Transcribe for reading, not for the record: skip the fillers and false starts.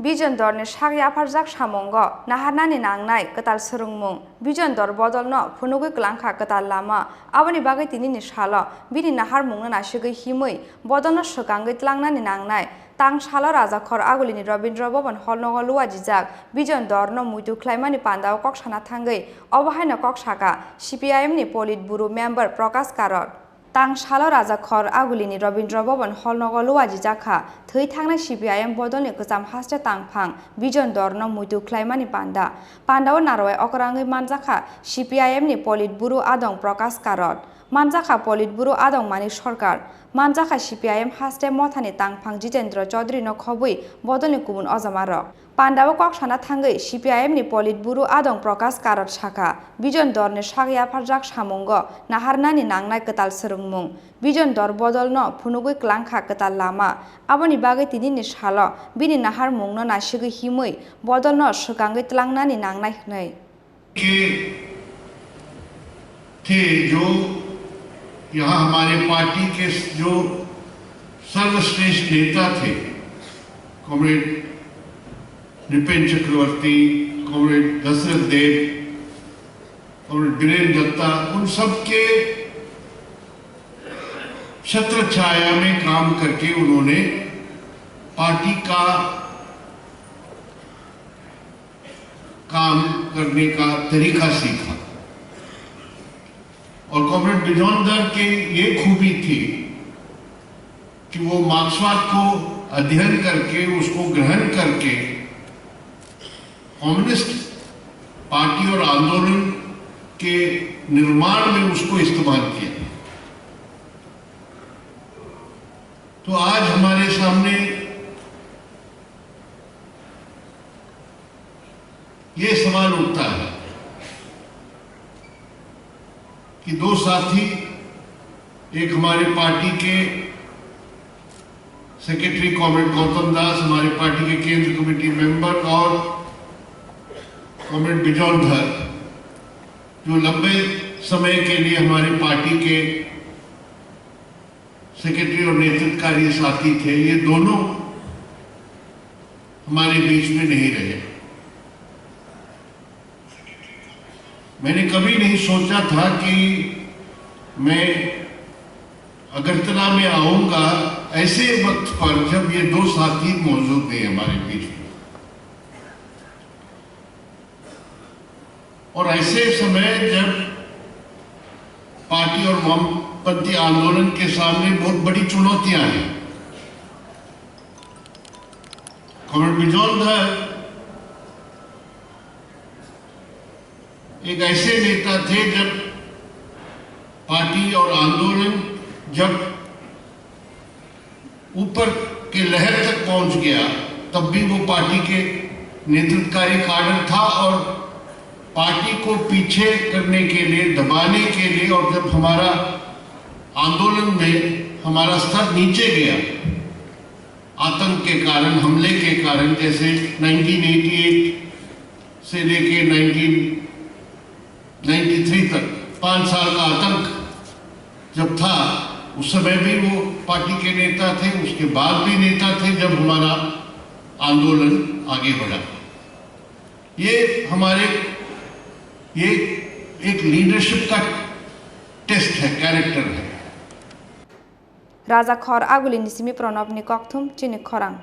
Bijan Dharno Shaggy Aparjak Shamongo, Nahanani Nangnai, Katal Surungmung, Bijan Dor Bodolno, Punugu Glanka Katal Lama, Avani Bagatini Shala, Bini Nahar Mungana Sugar Himui, Bodolno Shokangit Langnani Nangnai, Tangsalo Khor Agulini Rabindra Bhawan Holnogo Luajizak, Bijan Dharno Muito Khlaimani Panda Kokshana Thangai, Obahina Kokshaka, CPIM ni Politburo member Prokas Karot. Tangsalo Khor Agulini Rabindra Bhawan Holnogo Luajizakha, Thangnai CPIM Bodolni Kazam Haste Tangpang, Bijan Dharno Muito Khlaimani Panda, Panda Naroe Khorang Manjaka, CPIM ni Politburo Adong Prokas Karot, Manjaka Politburo Adong Mani Sorkar, Manjaka CPIM Haste Mothani Tangpang Jitendra Chaudhary no Khobui, Bodolni Kubun Ozamarok. Panda Kokshana Thangai, CPIM ni Politburo Adong Prokas Karot Shaka, Bijan Dharno Shaggy Aparjak Shamongo, Naharnani Nangnai Katal Surungmung, Bijan Dor Bodolno, Punugu Glanka Katal Lama, Aboni Bagatini Nishalo, Bini Nahar Mungno Nashigi Himui, Bodolno Shokangit Langnani Nangnai Hnai. थे जो यहाँ हमारे party के जो सर्वश्रेष्ठ नेता थे, comrade Nipen चक्रवर्ती, comrade Dasharath देव, comrade Virendra Dutta, उन सब के छत्र छाया में काम करके उन्होंने पार्टी का काम करने का तरीका सीखा। और कॉमरेड बिजान की ये खूबी थी कि वो मार्क्सवाद को अध्ययन करके उसको ग्रहण करके कम्युनिस्ट पार्टी और आंदोलन के निर्माण में उसको इस्तेमाल किया। तो आज हमारे सामने ये सवाल उठता है कि दो साथी, एक हमारे पार्टी के सेक्रेटरी कॉमरेड गौतम दास, हमारे पार्टी के केंद्र कमेटी मेंबर, और कॉमरेड बिजान, जो लंबे समय के लिए हमारी पार्टी के सेक्रेटरी और नेतृत्वकारी साथी थे, ये दोनों हमारे बीच में नहीं रहे। मैंने कभी नहीं सोचा था कि मैं अगरतला में आऊंगा ऐसे वक्त पर जब ये दो साथी मौजूद नहीं हमारे बीच में, और ऐसे समय जब पार्टी और वामपंथी आंदोलन के सामने बहुत बड़ी चुनौतियां हैं। कॉमरेड बिजान एक ऐसे नेता थे जब पार्टी और आंदोलन जब ऊपर के लहर तक पहुंच गया, तब भी वो पार्टी के नेतृत्वकारी काडर था, और पार्टी को पीछे करने के लिए, दबाने के लिए, और जब हमारा आंदोलन में हमारा स्तर नीचे गया आतंक के कारण, हमले के कारण, जैसे 1988 से लेके 1993 तक 5 साल का आतंक जब था, उस समय भी वो पार्टी के नेता थे, उसके बाद भी नेता थे जब हमारा आंदोलन आगे बढ़ा। ये एक लीडरशिप का टेस्ट है, कैरेक्टर है। राजा खर आगुली निसिमी प्रणव नि कक्थुम चिनी खरांग।